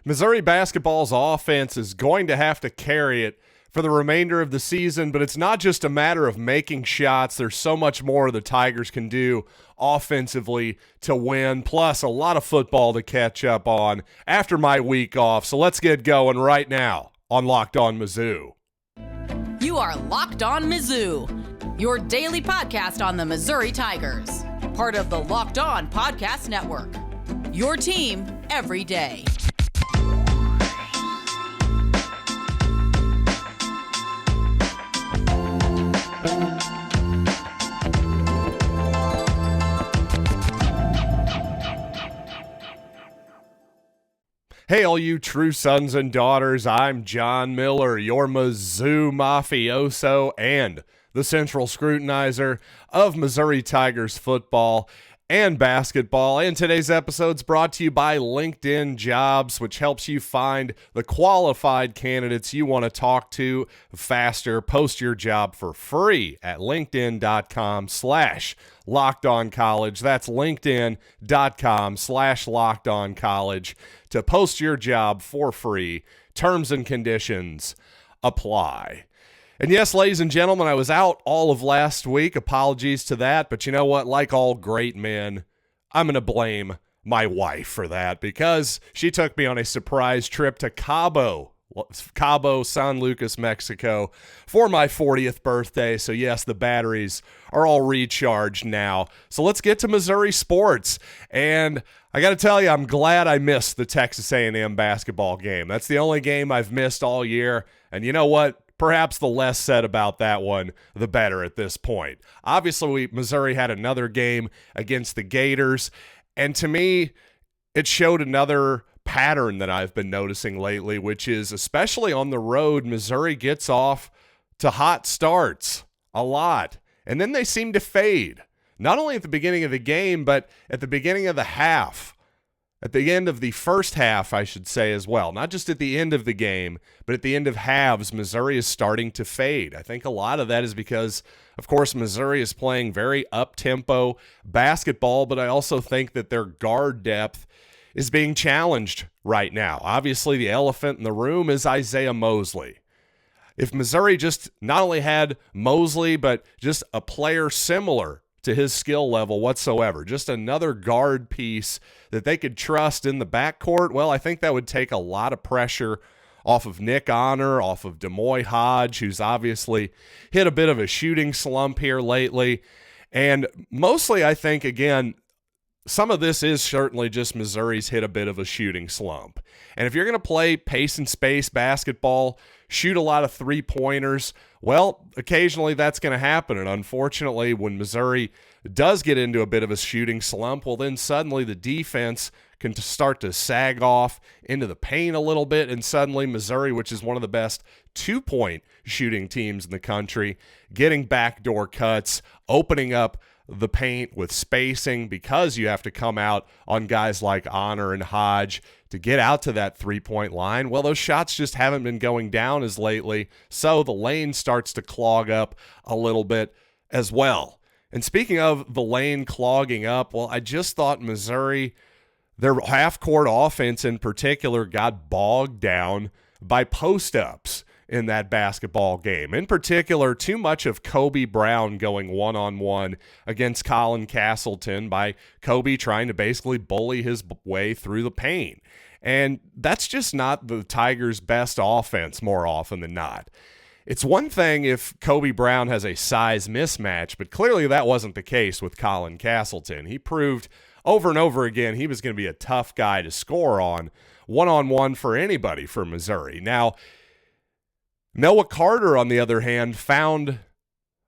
Missouri basketball's offense is going to have to carry it for the remainder of the season, but it's not just a matter of making shots. There's so much more the Tigers can do offensively to win, plus a lot of football to catch up on after my week off. So let's get going right now on Locked On Mizzou. You are Locked On Mizzou, your daily podcast on the Missouri Tigers, part of the Locked On Podcast Network, your team every day. Hey, all you true sons and daughters, I'm John Miller, your Mizzou mafioso and the central scrutinizer of Missouri Tigers football and basketball. And today's episode's brought to you by LinkedIn Jobs, which helps you find the qualified candidates you want to talk to faster. Post your job for free at linkedin.com/LockedOnCollege. That's linkedin.com/LockedOnCollege to post your job for free. Terms and conditions apply. And yes, ladies and gentlemen, I was out all of last week. Apologies to that. But you know what? Like all great men, I'm going to blame my wife for that because she took me on a surprise trip to Cabo, San Lucas, Mexico for my 40th birthday. So yes, the batteries are all recharged now. So let's get to Missouri sports. And I got to tell you, I'm glad I missed the Texas A&M basketball game. That's the only game I've missed all year. And you know what? Perhaps the less said about that one, the better at this point. Obviously, Missouri had another game against the Gators, and to me, it showed another pattern that I've been noticing lately, which is especially on the road, Missouri gets off to hot starts a lot, and then they seem to fade, not only at the beginning of the game, but at the beginning of the half. At the end of the first half, I should say as well. Not just at the end of the game, but at the end of halves, Missouri is starting to fade. I think a lot of that is because, of course, Missouri is playing very up-tempo basketball, but I also think that their guard depth is being challenged right now. Obviously, the elephant in the room is Isiaih Mosley. If Missouri just not only had Mosley, but just a player similar to his skill level whatsoever, just another guard piece that they could trust in the backcourt, well, I think that would take a lot of pressure off of Nick Honor, off of D'Moy Hodge, who's obviously hit a bit of a shooting slump here lately. And mostly, I think, again, some of this is certainly just Missouri's hit a bit of a shooting slump. And if you're going to play pace and space basketball, shoot a lot of three-pointers, well, occasionally that's going to happen. And unfortunately, when Missouri does get into a bit of a shooting slump, well, then suddenly the defense can start to sag off into the paint a little bit. And suddenly Missouri, which is one of the best two-point shooting teams in the country, getting backdoor cuts, opening up the paint with spacing because you have to come out on guys like Honor and Hodge to get out to that three-point line. Well, those shots just haven't been going down as lately, so the lane starts to clog up a little bit as well. And speaking of the lane clogging up, well, I just thought Missouri, their half-court offense in particular, got bogged down by post-ups in that basketball game. In particular, too much of Kobe Brown going one-on-one against Colin Castleton by Kobe trying to basically bully his way through the paint. And that's just not the Tigers' best offense more often than not. It's one thing if Kobe Brown has a size mismatch, but clearly that wasn't the case with Colin Castleton. He proved over and over again he was going to be a tough guy to score on one-on-one for anybody for Missouri. Now, Noah Carter, on the other hand, found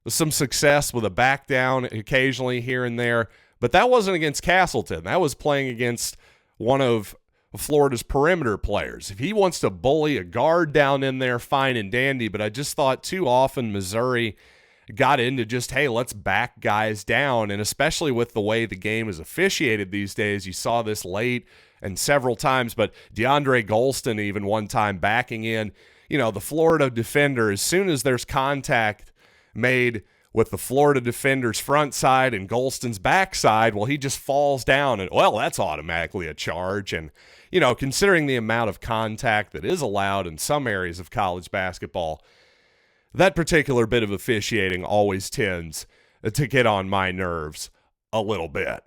some success with a back down occasionally here and there, but that wasn't against Castleton. That was playing against one of Florida's perimeter players. If he wants to bully a guard down in there, fine and dandy, but I just thought too often Missouri got into just, hey, let's back guys down, and especially with the way the game is officiated these days, you saw this late and several times, but DeAndre Golston even one time backing in, the Florida defender, as soon as there's contact made with the Florida defender's front side and Golston's backside, well, he just falls down, and, well, that's automatically a charge. And, considering the amount of contact that is allowed in some areas of college basketball, that particular bit of officiating always tends to get on my nerves a little bit.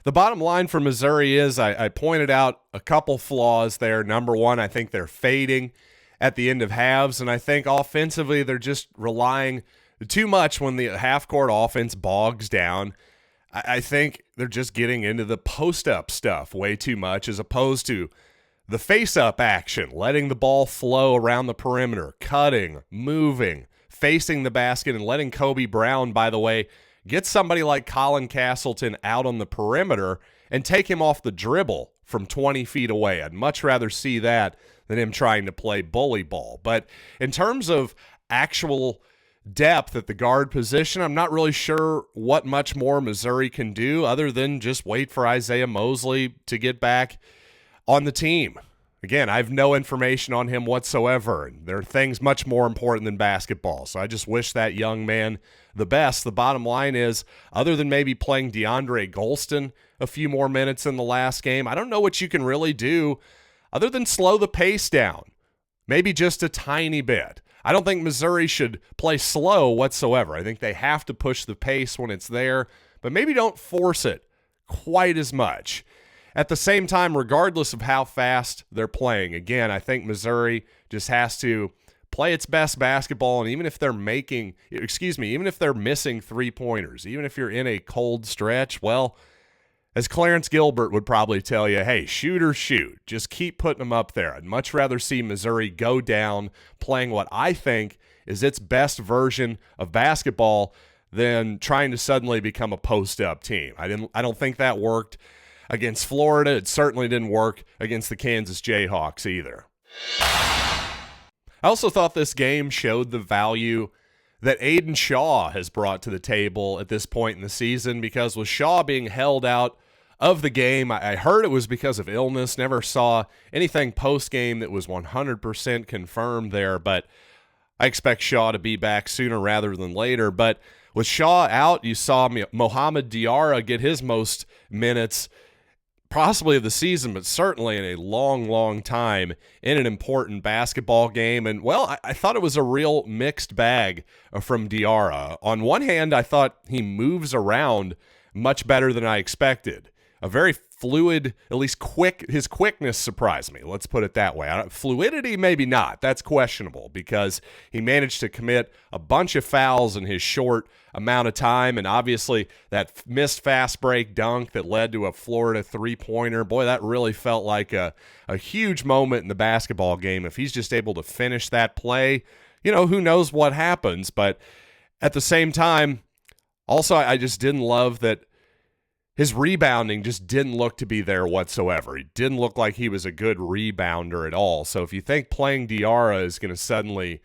The bottom line for Missouri is I pointed out a couple flaws there. Number one, I think they're fading at the end of halves, and I think offensively they're just relying too much when the half-court offense bogs down. I think they're just getting into the post-up stuff way too much as opposed to the face-up action, letting the ball flow around the perimeter, cutting, moving, facing the basket, and letting Kobe Brown, by the way, get somebody like Colin Castleton out on the perimeter and take him off the dribble from 20 feet away. I'd much rather see that than him trying to play bully ball. But in terms of actual depth at the guard position, I'm not really sure what much more Missouri can do other than just wait for Isiaih Mosley to get back on the team. Again, I have no information on him whatsoever, and there are things much more important than basketball, so I just wish that young man the best. The bottom line is, other than maybe playing DeAndre Golston a few more minutes in the last game, I don't know what you can really do other than slow the pace down, maybe just a tiny bit. I don't think Missouri should play slow whatsoever. I think they have to push the pace when it's there, but maybe don't force it quite as much. At the same time, regardless of how fast they're playing, again, I think Missouri just has to play its best basketball, and even if they're missing three-pointers, even if you're in a cold stretch, well, as Clarence Gilbert would probably tell you, hey, shoot or shoot. Just keep putting them up there. I'd much rather see Missouri go down playing what I think is its best version of basketball than trying to suddenly become a post-up team. I don't think that worked against Florida. It certainly didn't work against the Kansas Jayhawks either. I also thought this game showed the value that Aiden Shaw has brought to the table at this point in the season, because with Shaw being held out of the game, I heard it was because of illness, never saw anything post-game that was 100% confirmed there, but I expect Shaw to be back sooner rather than later. But with Shaw out, you saw Mohamed Diarra get his most minutes possibly of the season, but certainly in a long, long time in an important basketball game. And, well, I thought it was a real mixed bag from Diarra. On one hand, I thought he moves around much better than I expected. A very fluid, at least quick, his quickness surprised me. Let's put it that way. Fluidity, maybe not. That's questionable because he managed to commit a bunch of fouls in his short amount of time, and obviously that missed fast break dunk that led to a Florida three-pointer. Boy, that really felt like a huge moment in the basketball game. If he's just able to finish that play, who knows what happens. But at the same time, also, I just didn't love that his rebounding just didn't look to be there whatsoever. He didn't look like he was a good rebounder at all. So if you think playing Diarra is going to suddenly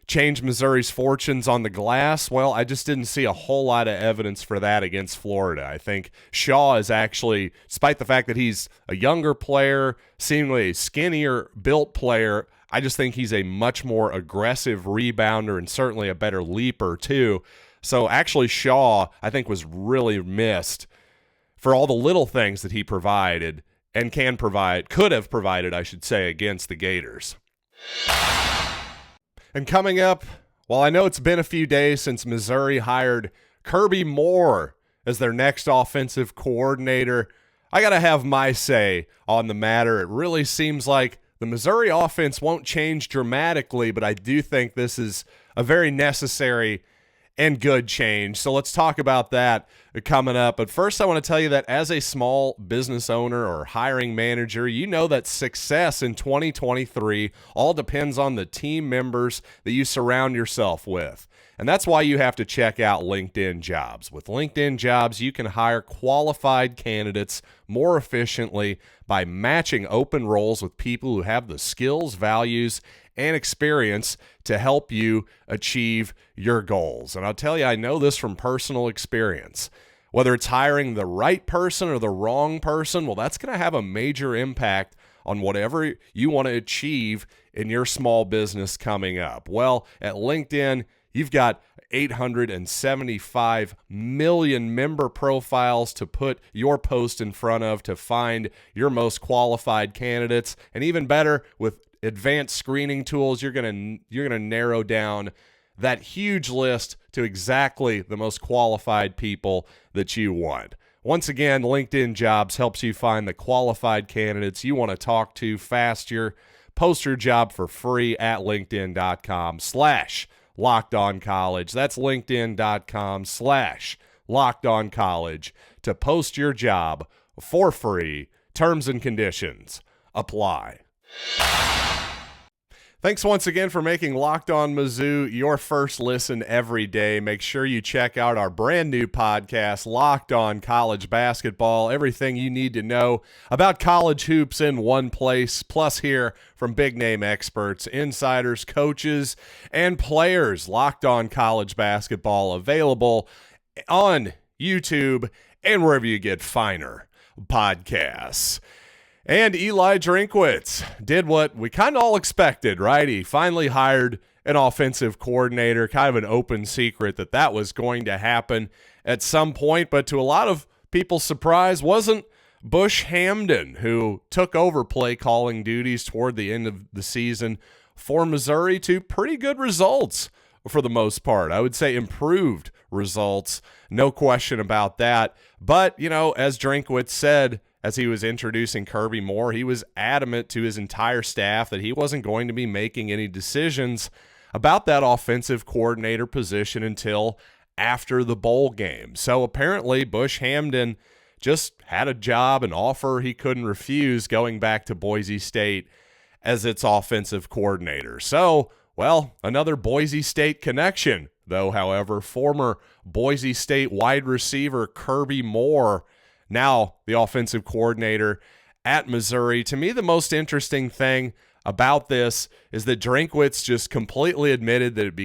change Missouri's fortunes on the glass, well, I just didn't see a whole lot of evidence for that against Florida. I think Shaw is actually, despite the fact that he's a younger player, seemingly a skinnier built player, I just think he's a much more aggressive rebounder and certainly a better leaper too. So actually Shaw, I think, was really missed for all the little things that he provided and could have provided, I should say, against the Gators. And coming up, well, I know it's been a few days since Missouri hired Kirby Moore as their next offensive coordinator. I got to have my say on the matter. It really seems like the Missouri offense won't change dramatically, but I do think this is a very necessary and good change. So let's talk about that coming up. But first, I want to tell you that as a small business owner or hiring manager, you know that success in 2023 all depends on the team members that you surround yourself with. And that's why you have to check out LinkedIn Jobs. With LinkedIn Jobs, you can hire qualified candidates more efficiently by matching open roles with people who have the skills, values, and experience to help you achieve your goals. And I'll tell you, I know this from personal experience. Whether it's hiring the right person or the wrong person, well, that's going to have a major impact on whatever you want to achieve in your small business coming up. Well, at LinkedIn, You've got 875 million member profiles to put your post in front of to find your most qualified candidates. And even better, with advanced screening tools, you're gonna narrow down that huge list to exactly the most qualified people that you want. Once again, LinkedIn Jobs helps you find the qualified candidates you want to talk to faster. Post your job for free at linkedin.com/LockedOnCollege. That's linkedin.com/LockedOnCollege to post your job for free. Terms and conditions apply. Thanks once again for making Locked On Mizzou your first listen every day. Make sure you check out our brand new podcast, Locked On College Basketball. Everything you need to know about college hoops in one place, plus hear from big-name experts, insiders, coaches, and players. Locked On College Basketball, available on YouTube and wherever you get finer podcasts. And Eli Drinkwitz did what we kind of all expected, right? He finally hired an offensive coordinator, kind of an open secret that was going to happen at some point. But to a lot of people's surprise, wasn't Bush Hamdan, who took over play calling duties toward the end of the season for Missouri to pretty good results for the most part. I would say improved results, no question about that. But, as Drinkwitz said, as he was introducing Kirby Moore, he was adamant to his entire staff that he wasn't going to be making any decisions about that offensive coordinator position until after the bowl game. So apparently Bush Hamdan just had a job, an offer he couldn't refuse, going back to Boise State as its offensive coordinator. So, another Boise State connection, though, however, former Boise State wide receiver Kirby Moore, now the offensive coordinator at Missouri. To me, the most interesting thing about this is that Drinkwitz just completely admitted that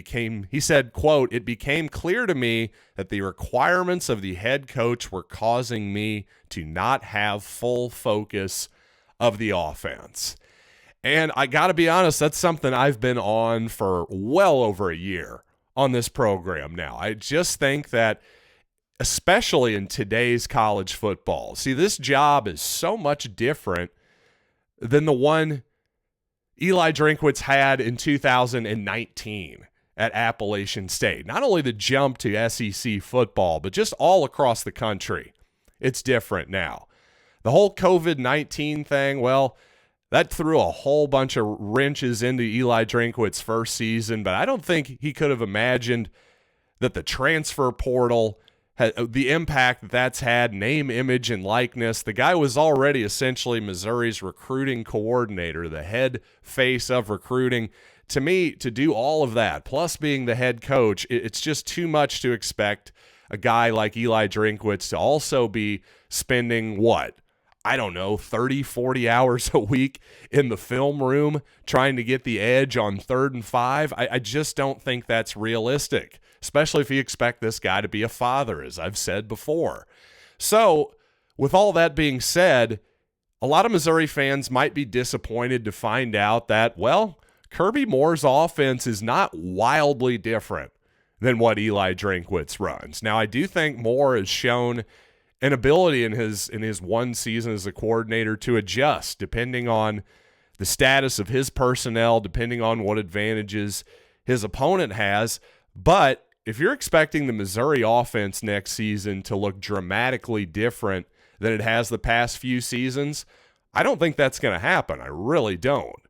he said, quote, "It became clear to me that the requirements of the head coach were causing me to not have full focus of the offense." And I got to be honest, that's something I've been on for well over a year on this program now. I just think that, especially in today's college football, see, this job is so much different than the one Eli Drinkwitz had in 2019 at Appalachian State. Not only the jump to SEC football, but just all across the country. It's different now. The whole COVID-19 thing, that threw a whole bunch of wrenches into Eli Drinkwitz's first season, but I don't think he could have imagined that the transfer portal, the impact that's had, name, image, and likeness. The guy was already essentially Missouri's recruiting coordinator, the head face of recruiting. To me, to do all of that, plus being the head coach, it's just too much to expect a guy like Eli Drinkwitz to also be spending 30, 40 hours a week in the film room trying to get the edge on 3rd and 5. I just don't think that's realistic, especially if you expect this guy to be a father, as I've said before. So, with all that being said, a lot of Missouri fans might be disappointed to find out that, Kirby Moore's offense is not wildly different than what Eli Drinkwitz runs. Now, I do think Moore has shown an ability in his one season as a coordinator to adjust depending on the status of his personnel, depending on what advantages his opponent has. But if you're expecting the Missouri offense next season to look dramatically different than it has the past few seasons, I don't think that's going to happen. I really don't.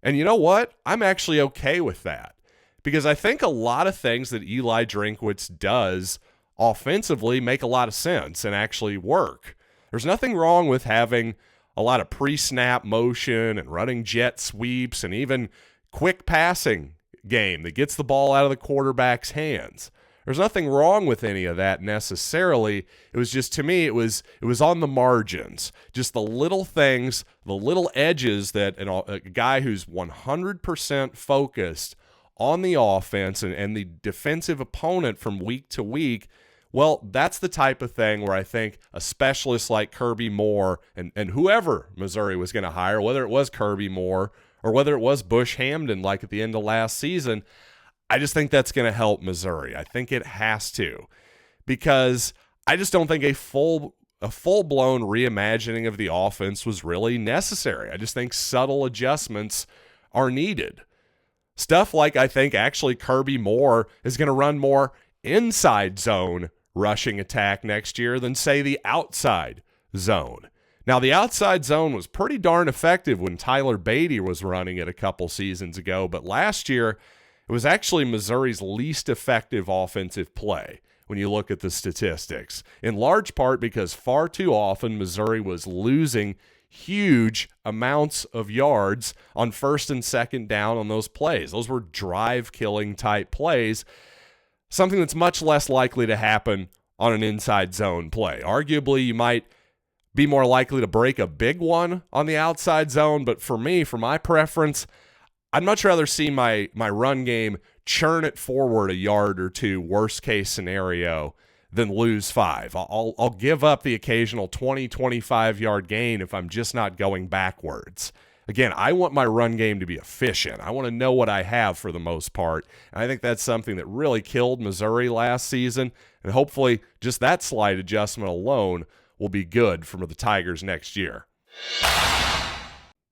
And you know what? I'm actually okay with that, because I think a lot of things that Eli Drinkwitz does offensively make a lot of sense and actually work. There's nothing wrong with having a lot of pre-snap motion and running jet sweeps and even quick passing game that gets the ball out of the quarterback's hands. There's nothing wrong with any of that necessarily. It was just, to me, it was on the margins, just the little things, the little edges that a guy who's 100% focused on the offense and the defensive opponent from week to week, that's the type of thing where I think a specialist like Kirby Moore and whoever Missouri was going to hire, whether it was Kirby Moore or whether it was Bush Hamdan like at the end of last season, I just think that's going to help Missouri. I think it has to, because I just don't think a full-blown reimagining of the offense was really necessary. I just think subtle adjustments are needed. Stuff like, I think actually Kirby Moore is going to run more inside zone rushing attack next year than, say, the outside zone. Now, the outside zone was pretty darn effective when Tyler Beatty was running it a couple seasons ago, but last year it was actually Missouri's least effective offensive play when you look at the statistics, in large part because far too often Missouri was losing huge amounts of yards on first and second down on those plays. Those were drive-killing type plays, something that's much less likely to happen on an inside zone play. Arguably, you might be more likely to break a big one on the outside zone, but for me, for my preference, I'd much rather see my run game churn it forward a yard or two, worst case scenario, than lose 5. I'll give up the occasional 20, 25-yard gain if I'm just not going backwards. Again, I want my run game to be efficient. I want to know what I have for the most part. And I think that's something that really killed Missouri last season, and hopefully just that slight adjustment alone will be good for the Tigers next year.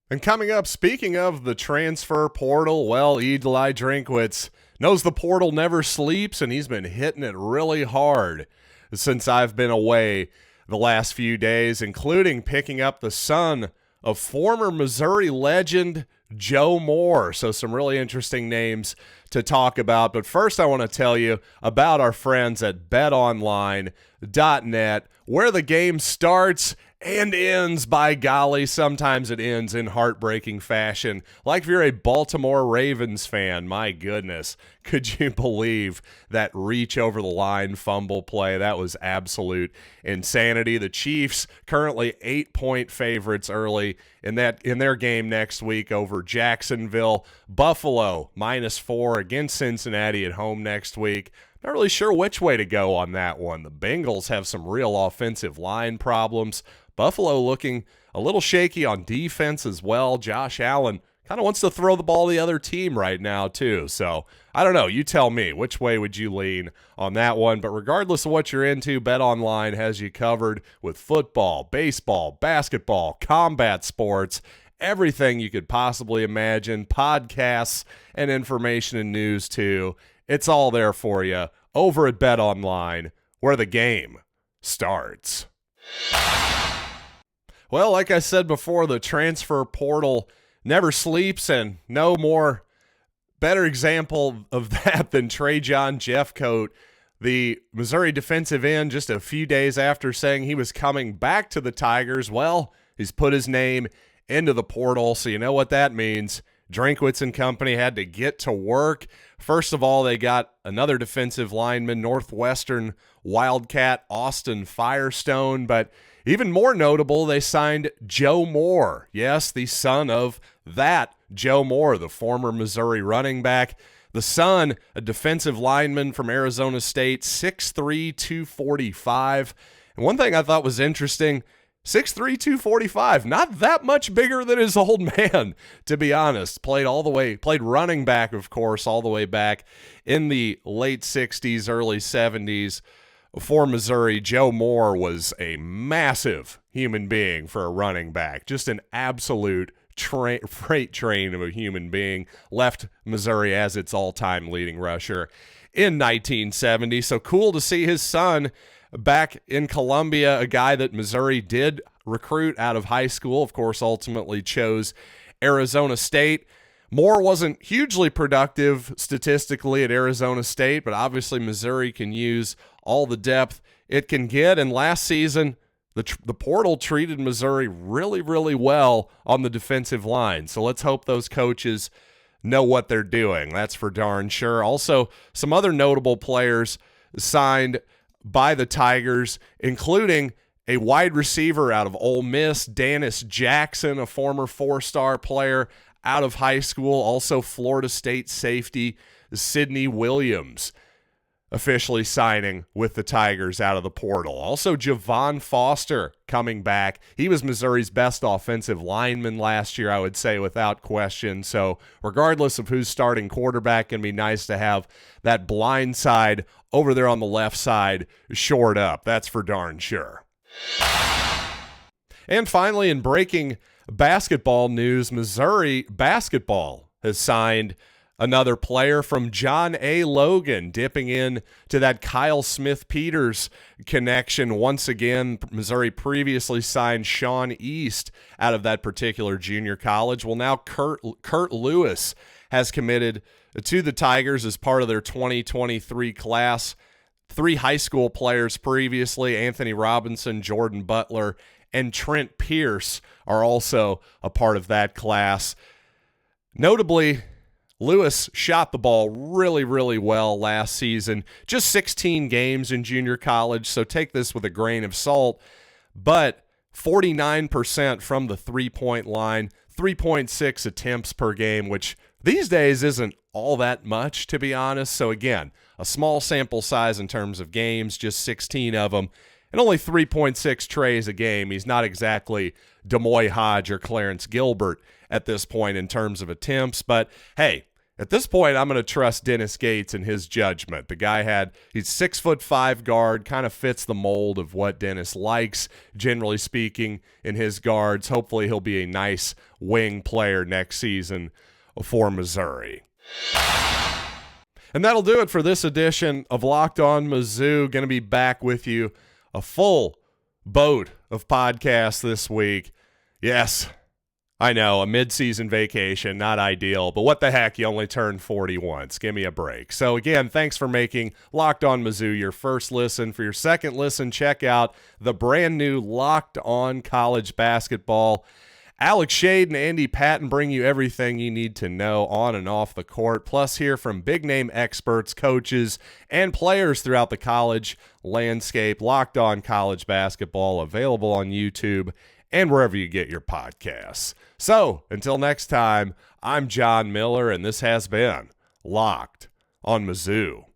And coming up, speaking of the transfer portal, well, Eli Drinkwitz knows the portal never sleeps, and he's been hitting it really hard since I've been away the last few days, including picking up the son of former Missouri legend Joe Moore. So some really interesting names to talk about. But first, I want to tell you about our friends at BetOnline.net, where the game starts and ends. By golly, sometimes it ends in heartbreaking fashion. Like if you're a Baltimore Ravens fan, my goodness, could you believe that reach over the line fumble play? That was absolute insanity. The Chiefs currently 8-point favorites early in their game next week over Jacksonville. Buffalo -4 against Cincinnati at home next week. Not really sure which way to go on that one. The Bengals have some real offensive line problems. Buffalo looking a little shaky on defense as well. Josh Allen kind of wants to throw the ball to the other team right now too. So I don't know. You tell me. Which way would you lean on that one? But regardless of what you're into, BetOnline has you covered with football, baseball, basketball, combat sports, everything you could possibly imagine, podcasts and information and news too. It's all there for you over at BetOnline, where the game starts. Well, like I said before, the transfer portal never sleeps, and no more better example of that than Trajan Jeffcoat, the Missouri defensive end, just a few days after saying he was coming back to the Tigers. Well, he's put his name into the portal, so you know what that means. Drinkwitz and company had to get to work. First of all, they got another defensive lineman, Northwestern Wildcat Austin Firestone, but even more notable, they signed Joe Moore. Yes, the son of that Joe Moore, the former Missouri running back. The son, a defensive lineman from Arizona State, 6'3", 245. And one thing I thought was interesting, 6'3", 245, not that much bigger than his old man, to be honest. Played running back, of course, all the way back in the late 60s, early 70s. For Missouri, Joe Moore was a massive human being for a running back. Just an absolute freight train of a human being. Left Missouri as its all-time leading rusher in 1970. So cool to see his son back in Columbia, a guy that Missouri did recruit out of high school. Of course, ultimately chose Arizona State. Moore wasn't hugely productive statistically at Arizona State, but obviously Missouri can use all the depth it can get. And last season, the portal treated Missouri really, really well on the defensive line. So let's hope those coaches know what they're doing. That's for darn sure. Also, some other notable players signed by the Tigers, including a wide receiver out of Ole Miss, Dennis Jackson, a former 4-star player out of high school. Also Florida State safety Sidney Williams. officially signing with the Tigers out of the portal. Also, Javon Foster coming back. He was Missouri's best offensive lineman last year, I would say, without question. So regardless of who's starting quarterback, it'd be nice to have that blind side over there on the left side shored up. That's for darn sure. And finally, in breaking basketball news, Missouri basketball has signed another player from John A. Logan, dipping in to that Kyle Smith-Peters connection. Once again, Missouri previously signed Sean East out of that particular junior college. Well, now Curt Lewis has committed to the Tigers as part of their 2023 class. 3 high school players previously, Anthony Robinson, Jordan Butler, and Trent Pierce are also a part of that class. Notably, Lewis shot the ball really, really well last season. Just 16 games in junior college, so take this with a grain of salt. But 49% from the three-point line, 3.6 attempts per game, which these days isn't all that much, to be honest. So again, a small sample size in terms of games, just 16 of them, and only 3.6 trays a game. He's not exactly Demoy Hodge or Clarence Gilbert at this point in terms of attempts. But hey, at this point, I'm going to trust Dennis Gates and his judgment. The guy he's 6'5" guard, kind of fits the mold of what Dennis likes, generally speaking, in his guards. Hopefully he'll be a nice wing player next season for Missouri. And that'll do it for this edition of Locked On Mizzou. Going to be back with you, a full boat of podcasts this week. Yes, I know, a mid-season vacation, not ideal, but what the heck, you only turn 40 once. Give me a break. So again, thanks for making Locked On Mizzou your first listen. For your second listen, check out the brand new Locked On College Basketball. Alex Shade and Andy Patton bring you everything you need to know on and off the court, plus hear from big-name experts, coaches, and players throughout the college landscape. Locked On College Basketball, available on YouTube and wherever you get your podcasts. So, until next time, I'm John Miller, and this has been Locked on Mizzou.